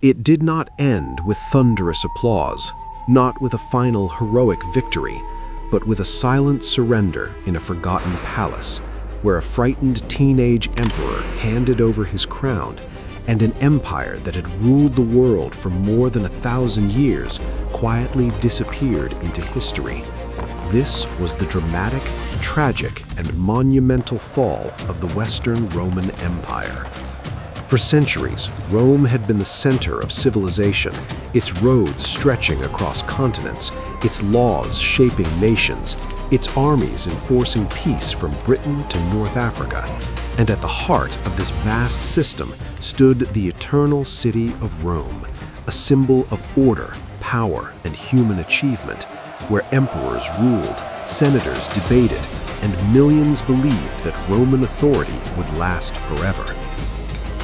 It did not end with thunderous applause, not with a final heroic victory, but with a silent surrender in a forgotten palace, where a frightened teenage emperor handed over his crown, and an empire that had ruled the world for more than 1,000 years quietly disappeared into history. This was the dramatic, tragic, and monumental fall of the Western Roman Empire. For centuries, Rome had been the center of civilization, its roads stretching across continents, its laws shaping nations, its armies enforcing peace from Britain to North Africa. And at the heart of this vast system stood the eternal city of Rome, a symbol of order, power, and human achievement, where emperors ruled, senators debated, and millions believed that Roman authority would last forever.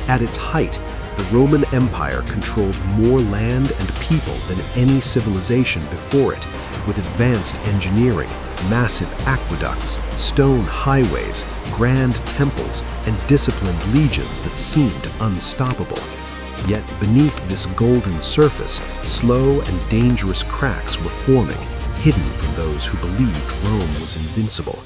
At its height, the Roman Empire controlled more land and people than any civilization before it, with advanced engineering, massive aqueducts, stone highways, grand temples, and disciplined legions that seemed unstoppable. Yet beneath this golden surface, slow and dangerous cracks were forming, hidden from those who believed Rome was invincible.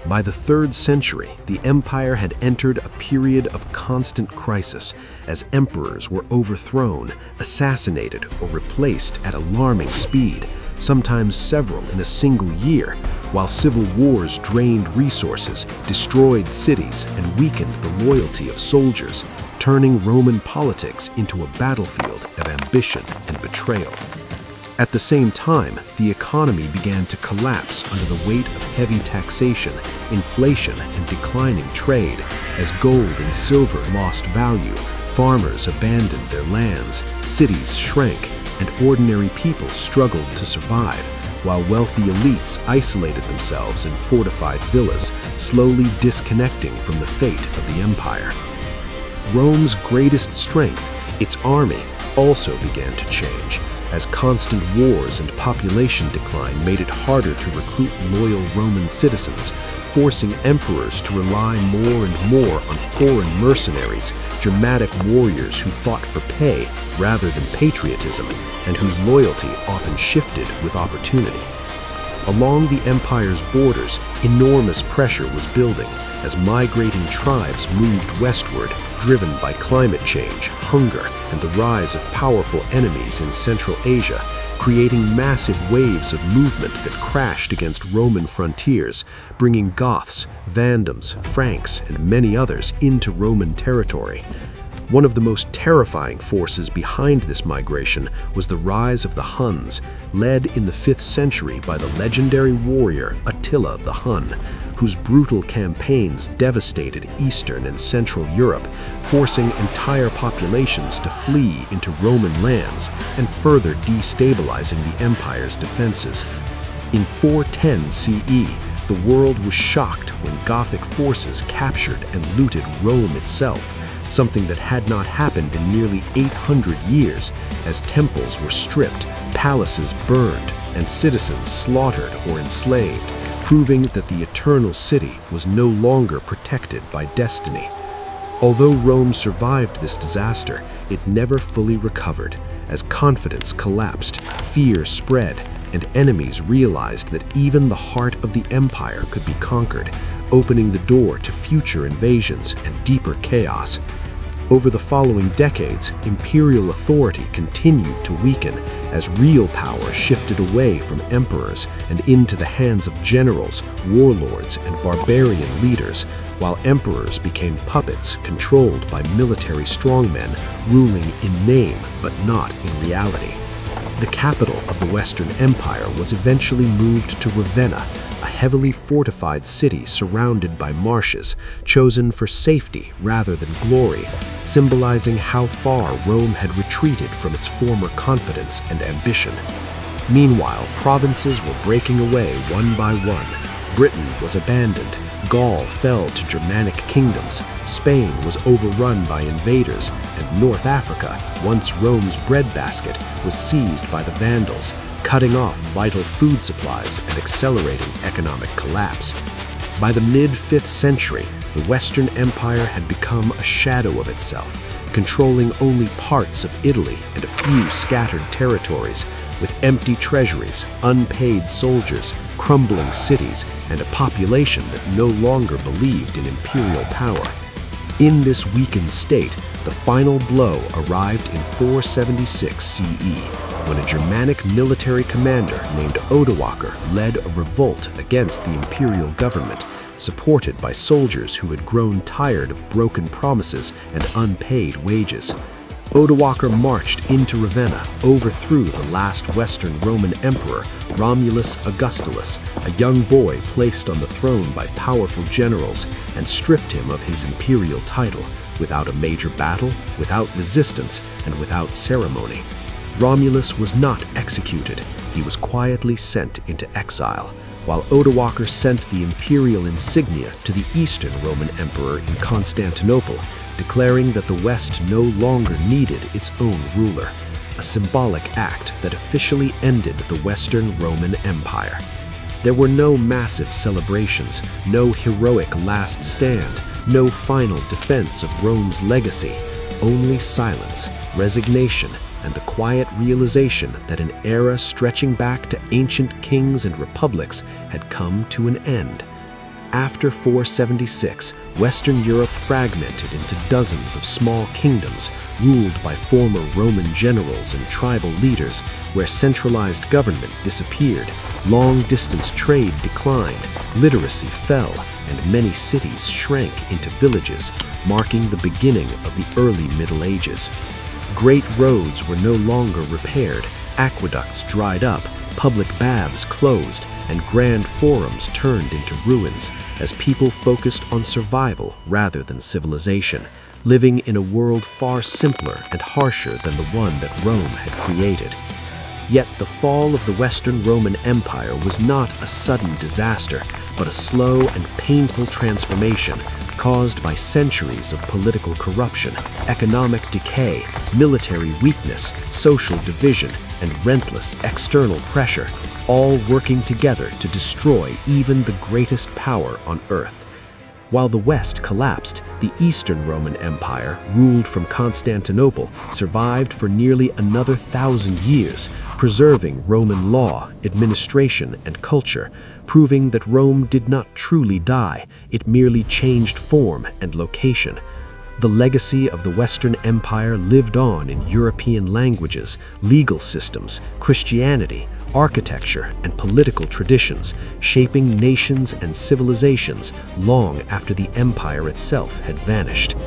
By the 3rd century, the empire had entered a period of constant crisis as emperors were overthrown, assassinated, or replaced at alarming speed, sometimes several in a single year, while civil wars drained resources, destroyed cities, and weakened the loyalty of soldiers, turning Roman politics into a battlefield of ambition and betrayal. At the same time, the economy began to collapse under the weight of heavy taxation, inflation, and declining trade. As gold and silver lost value, farmers abandoned their lands, cities shrank, and ordinary people struggled to survive, while wealthy elites isolated themselves in fortified villas, slowly disconnecting from the fate of the empire. Rome's greatest strength, its army, also began to change, as constant wars and population decline made it harder to recruit loyal Roman citizens, forcing emperors to rely more and more on foreign mercenaries, dramatic warriors who fought for pay rather than patriotism, and whose loyalty often shifted with opportunity. Along the empire's borders, enormous pressure was building as migrating tribes moved westward, driven by climate change, hunger, and the rise of powerful enemies in Central Asia, creating massive waves of movement that crashed against Roman frontiers, bringing Goths, Vandals, Franks, and many others into Roman territory. One of the most terrifying forces behind this migration was the rise of the Huns, led in the 5th century by the legendary warrior Attila the Hun, whose brutal campaigns devastated Eastern and Central Europe, forcing entire populations to flee into Roman lands and further destabilizing the empire's defenses. In 410 CE, the world was shocked when Gothic forces captured and looted Rome itself, something that had not happened in nearly 800 years, as temples were stripped, palaces burned, and citizens slaughtered or enslaved, proving that the eternal city was no longer protected by destiny. Although Rome survived this disaster, it never fully recovered. As confidence collapsed, fear spread, and enemies realized that even the heart of the empire could be conquered, opening the door to future invasions and deeper chaos. Over the following decades, imperial authority continued to weaken as real power shifted away from emperors and into the hands of generals, warlords, and barbarian leaders, while emperors became puppets controlled by military strongmen ruling in name but not in reality. The capital of the Western Empire was eventually moved to Ravenna, a heavily fortified city surrounded by marshes, chosen for safety rather than glory, symbolizing how far Rome had retreated from its former confidence and ambition. Meanwhile, provinces were breaking away one by one. Britain was abandoned, Gaul fell to Germanic kingdoms, Spain was overrun by invaders, and North Africa, once Rome's breadbasket, was seized by the Vandals, cutting off vital food supplies and accelerating economic collapse. By the mid-5th century, the Western Empire had become a shadow of itself, controlling only parts of Italy and a few scattered territories, with empty treasuries, unpaid soldiers, crumbling cities, and a population that no longer believed in imperial power. In this weakened state, the final blow arrived in 476 CE, when a Germanic military commander named Odoacer led a revolt against the imperial government, supported by soldiers who had grown tired of broken promises and unpaid wages. Odoacer marched into Ravenna, overthrew the last Western Roman emperor, Romulus Augustulus, a young boy placed on the throne by powerful generals, and stripped him of his imperial title, without a major battle, without resistance, and without ceremony. Romulus was not executed. He was quietly sent into exile, while Odoacer sent the imperial insignia to the Eastern Roman emperor in Constantinople, declaring that the West no longer needed its own ruler, a symbolic act that officially ended the Western Roman Empire. There were no massive celebrations, no heroic last stand, no final defense of Rome's legacy, only silence, resignation, and the quiet realization that an era stretching back to ancient kings and republics had come to an end. After 476, Western Europe fragmented into dozens of small kingdoms ruled by former Roman generals and tribal leaders, where centralized government disappeared, long-distance trade declined, literacy fell, and many cities shrank into villages, marking the beginning of the early Middle Ages. Great roads were no longer repaired, aqueducts dried up, public baths closed, and grand forums turned into ruins as people focused on survival rather than civilization, living in a world far simpler and harsher than the one that Rome had created. Yet the fall of the Western Roman Empire was not a sudden disaster, but a slow and painful transformation caused by centuries of political corruption, economic decay, military weakness, social division, and relentless external pressure, all working together to destroy even the greatest power on earth. While the West collapsed, the Eastern Roman Empire, ruled from Constantinople, survived for nearly another 1,000 years, preserving Roman law, administration, and culture, proving that Rome did not truly die, it merely changed form and location. The legacy of the Western Empire lived on in European languages, legal systems, Christianity, architecture, and political traditions, shaping nations and civilizations long after the empire itself had vanished.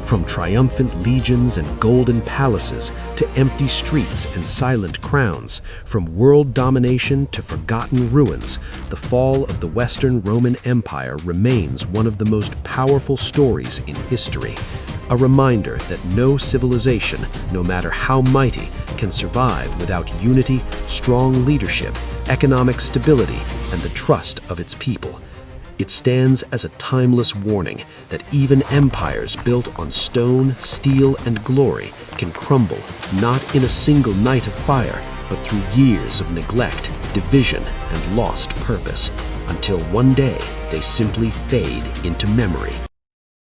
From triumphant legions and golden palaces to empty streets and silent crowns, from world domination to forgotten ruins, the fall of the Western Roman Empire remains one of the most powerful stories in history. A reminder that no civilization, no matter how mighty, can survive without unity, strong leadership, economic stability, and the trust of its people. It stands as a timeless warning that even empires built on stone, steel, and glory can crumble, not in a single night of fire, but through years of neglect, division, and lost purpose, until one day they simply fade into memory.